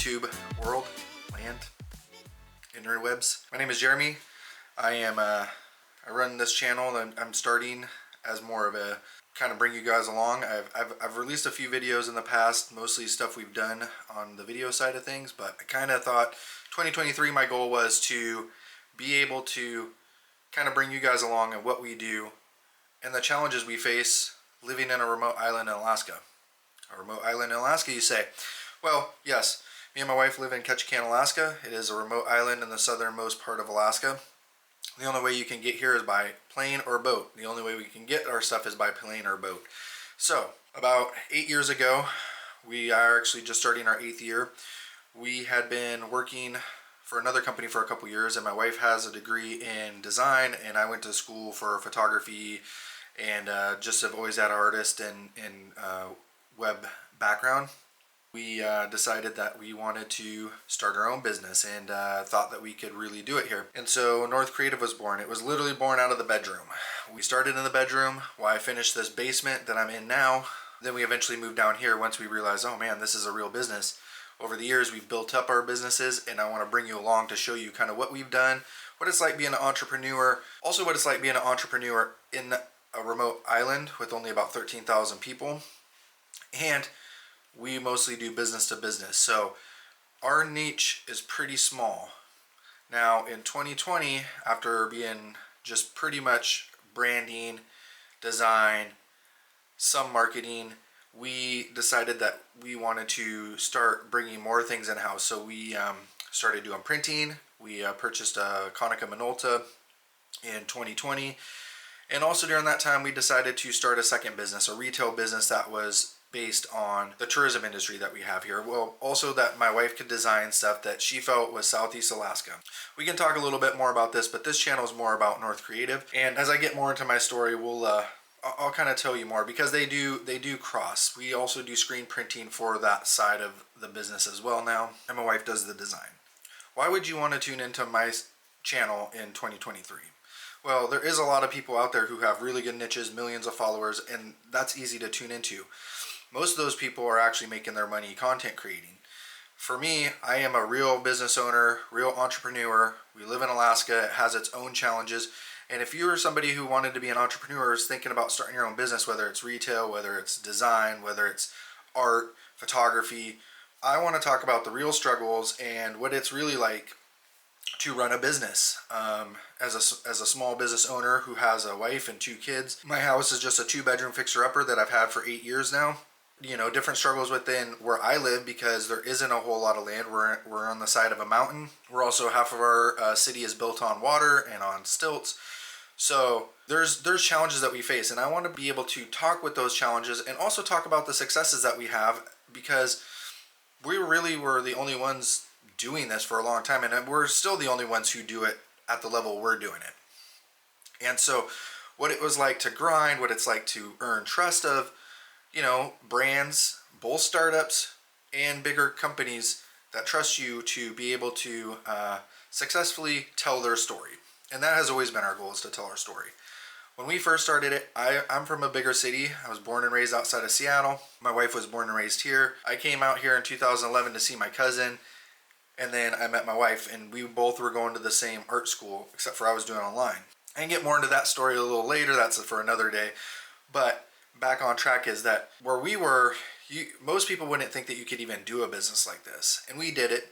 YouTube world, land, interwebs. My name is Jeremy. I run this channel and I'm starting as more of a kind of bring you guys along. I've released a few videos in the past, mostly stuff we've done on the video side of things, but I kind of thought 2023 my goal was to be able to kind of bring you guys along in what we do and the challenges we face living in a remote island in Alaska. A remote island in Alaska, you say? Well, yes, me and my wife live in Ketchikan, Alaska. It is a remote island in the southernmost part of Alaska. The only way you can get here is by plane or boat. The only way we can get our stuff is by plane or boat. So, about 8 years ago, we are actually just starting our 8th year. We had been working for another company for a couple years, and my wife has a degree in design, and I went to school for photography, and just have always had an artist and web background. We decided that we wanted to start our own business and thought that we could really do it here. And so North Creative was born. It was literally born out of the bedroom. We started in the bedroom while I finished this basement that I'm in now. Then we eventually moved down here once we realized, oh man, this is a real business. Over the years, we've built up our businesses, and I want to bring you along to show you kind of what we've done, what it's like being an entrepreneur, also what it's like being an entrepreneur in a remote island with only about 13,000 people. And we mostly do business to business, so our niche is pretty small. Now in 2020, after being just pretty much branding, design, some marketing, we decided that we wanted to start bringing more things in-house. So we started doing printing. We purchased a Konica Minolta in 2020, and also during that time we decided to start a second business, a retail business that was based on the tourism industry that we have here. Well, also that my wife could design stuff that she felt was Southeast Alaska. We can talk a little bit more about this, but this channel is more about North Creative. And as I get more into my story, I'll kind of tell you more, because they do cross. We also do screen printing for that side of the business as well now, and my wife does the design. Why would you want to tune into my channel in 2023? Well, there is a lot of people out there who have really good niches, millions of followers, and that's easy to tune into. Most of those people are actually making their money content creating. For me, I am a real business owner, real entrepreneur. We live in Alaska. It has its own challenges. And if you're somebody who wanted to be an entrepreneur, is thinking about starting your own business, whether it's retail, whether it's design, whether it's art, photography, I want to talk about the real struggles and what it's really like to run a business. As a small business owner who has a wife and 2 kids, my house is just a 2-bedroom fixer-upper that I've had for 8 years now. You know, different struggles within where I live, because there isn't a whole lot of land. We're on the side of a mountain. We're also, half of our city is built on water and on stilts. So there's challenges that we face, and I want to be able to talk with those challenges and also talk about the successes that we have, because we really were the only ones doing this for a long time, and we're still the only ones who do it at the level we're doing it. And so what it was like to grind, what it's like to earn trust of, you know, brands, both startups and bigger companies that trust you to be able to successfully tell their story. And that has always been our goal, is to tell our story. When we first started it, I'm from a bigger city. I was born and raised outside of Seattle. My wife was born and raised here. I came out here in 2011 to see my cousin, and then I met my wife, and we both were going to the same art school, except for I was doing online. I can get more into that story a little later. That's for another day. But back on track is that where we were, most people wouldn't think that you could even do a business like this. And we did it,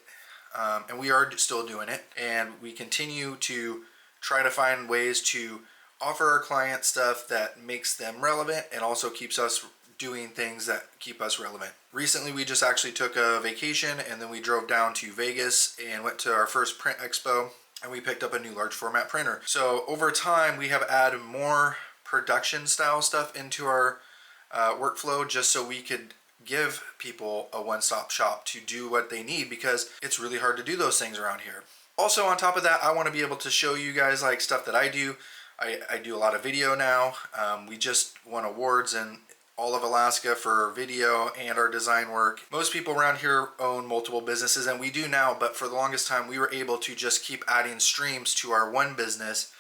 and we are still doing it. And we continue to try to find ways to offer our clients stuff that makes them relevant and also keeps us doing things that keep us relevant. Recently, we just actually took a vacation, and then we drove down to Vegas and went to our first print expo, and we picked up a new large format printer. So over time, we have added more production style stuff into our workflow, just so we could give people a one-stop shop to do what they need, because it's really hard to do those things around here. Also, on top of that, I want to be able to show you guys like stuff that I do. I do a lot of video now. We just won awards in all of Alaska for video and our design work. Most people around here own multiple businesses, and we do now, but for the longest time we were able to just keep adding streams to our one business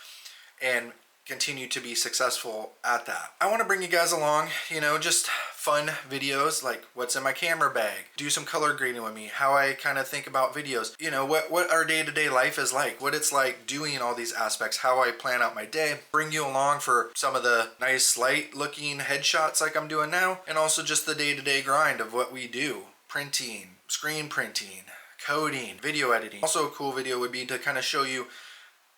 and continue to be successful at that. I want to bring you guys along, you know, just fun videos like what's in my camera bag, do some color grading with me, how I kind of think about videos, you know, what our day-to-day life is like, what it's like doing all these aspects, how I plan out my day, bring you along for some of the nice light looking headshots like I'm doing now, and also just the day-to-day grind of what we do, printing, screen printing, coding, video editing. Also a cool video would be to kind of show you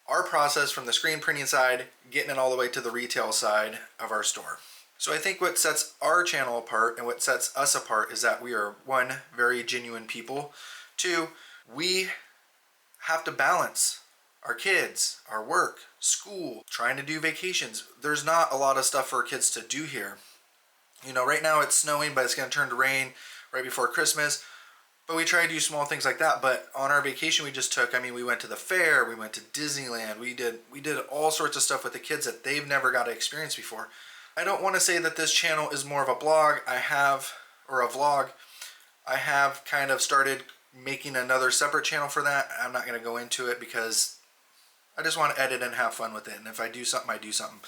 our process from the screen printing side, getting it all the way to the retail side of our store. So I think what sets our channel apart and what sets us apart is that we are, one, very genuine people. Two, we have to balance our kids, our work, school, trying to do vacations. There's not a lot of stuff for kids to do here. You know, right now it's snowing, but it's going to turn to rain right before Christmas. But we try to do small things like that. But on our vacation we just took, I mean, we went to the fair, we went to Disneyland, we did all sorts of stuff with the kids that they've never got to experience before. I don't want to say that this channel is more of a blog. Or a vlog. I have kind of started making another separate channel for that. I'm not going to go into it because I just want to edit and have fun with it. And if I do something, I do something.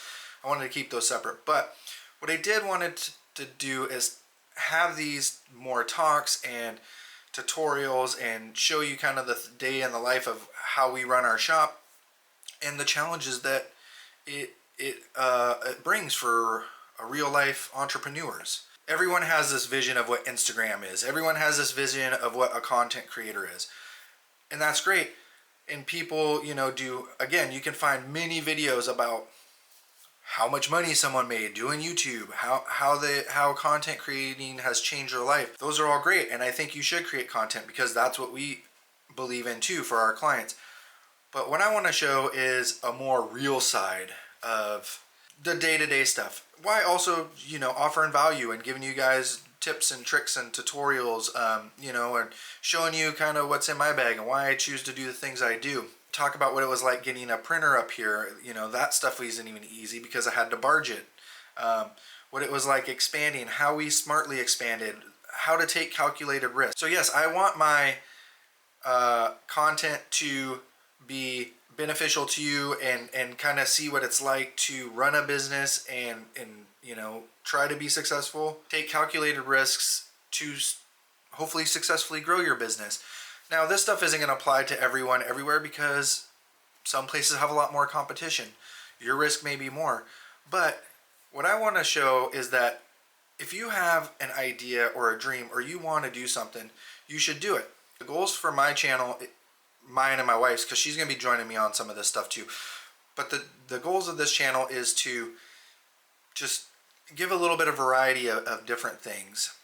I wanted to keep those separate. But what I did wanted to do is have these more talks and tutorials and show you kind of the day in the life of how we run our shop and the challenges that it brings for a real life entrepreneurs. Everyone has this vision of what Instagram is. Everyone has this vision of what a content creator is. And that's great. And people, you know, again, you can find many videos about how much money someone made doing YouTube, how content creating has changed their life. Those are all great, and I think you should create content because that's what we believe in too for our clients. But what I want to show is a more real side of the day-to-day stuff. Why also, you know, offering value and giving you guys tips and tricks and tutorials, you know, and showing you kind of what's in my bag and why I choose to do the things I do. Talk about what it was like getting a printer up here. You know, that stuff wasn't even easy because I had to barge it. What it was like expanding, how we smartly expanded, how to take calculated risks. So yes, I want my content to be beneficial to you and kind of see what it's like to run a business and you know, try to be successful, take calculated risks to hopefully successfully grow your business. Now this stuff isn't going to apply to everyone everywhere because some places have a lot more competition. Your risk may be more. But what I want to show is that if you have an idea or a dream or you want to do something, you should do it. The goals for my channel, mine and my wife's, because she's going to be joining me on some of this stuff too. But the goals of this channel is to just give a little bit of variety of different things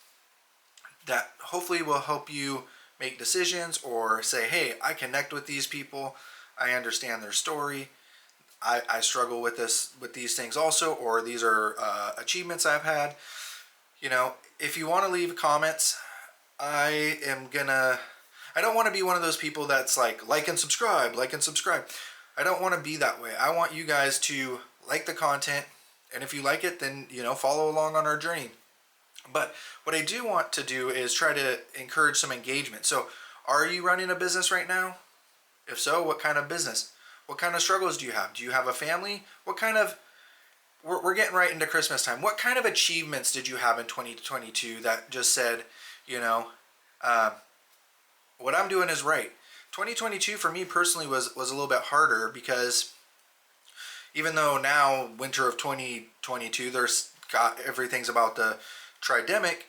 that hopefully will help you make decisions or say, hey, I connect with these people, I understand their story, I struggle with these things also, or these are achievements I've had. You know, if you want to leave comments, I don't want to be one of those people that's like and subscribe. I don't want to be that way. I want you guys to like the content, and if you like it, then, you know, follow along on our journey. But what I do want to do is try to encourage some engagement. So, are you running a business right now? If so, what kind of business? What kind of struggles do you have? Do you have a family? What kind of, we're getting right into Christmas time. What kind of achievements did you have in 2022 that just said, you know, what I'm doing is right? 2022 for me personally was a little bit harder because even though now winter of 2022 everything's about the tridemic,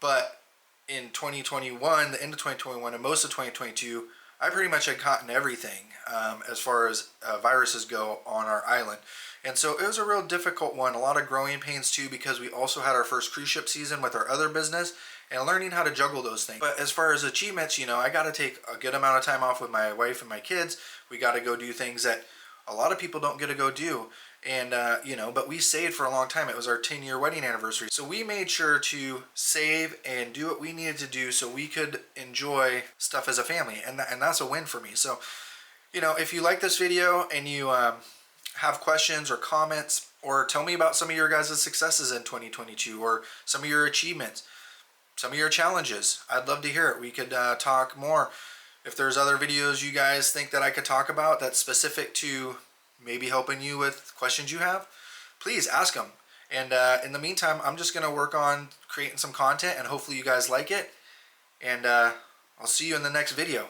but in 2021, the end of 2021 and most of 2022, I pretty much had gotten everything as far as viruses go on our island. And so it was a real difficult one, a lot of growing pains too, because we also had our first cruise ship season with our other business and learning how to juggle those things. But as far as achievements, you know, I got to take a good amount of time off with my wife and my kids. We got to go do things that a lot of people don't get to go do. And, you know, but we saved for a long time. It was our 10-year wedding anniversary. So we made sure to save and do what we needed to do so we could enjoy stuff as a family. And that's a win for me. So, you know, if you like this video and you have questions or comments, or tell me about some of your guys' successes in 2022 or some of your achievements, some of your challenges, I'd love to hear it. We could talk more. If there's other videos you guys think that I could talk about that's specific to maybe helping you with questions you have, please ask them. And in the meantime, I'm just going to work on creating some content, and hopefully you guys like it. And I'll see you in the next video.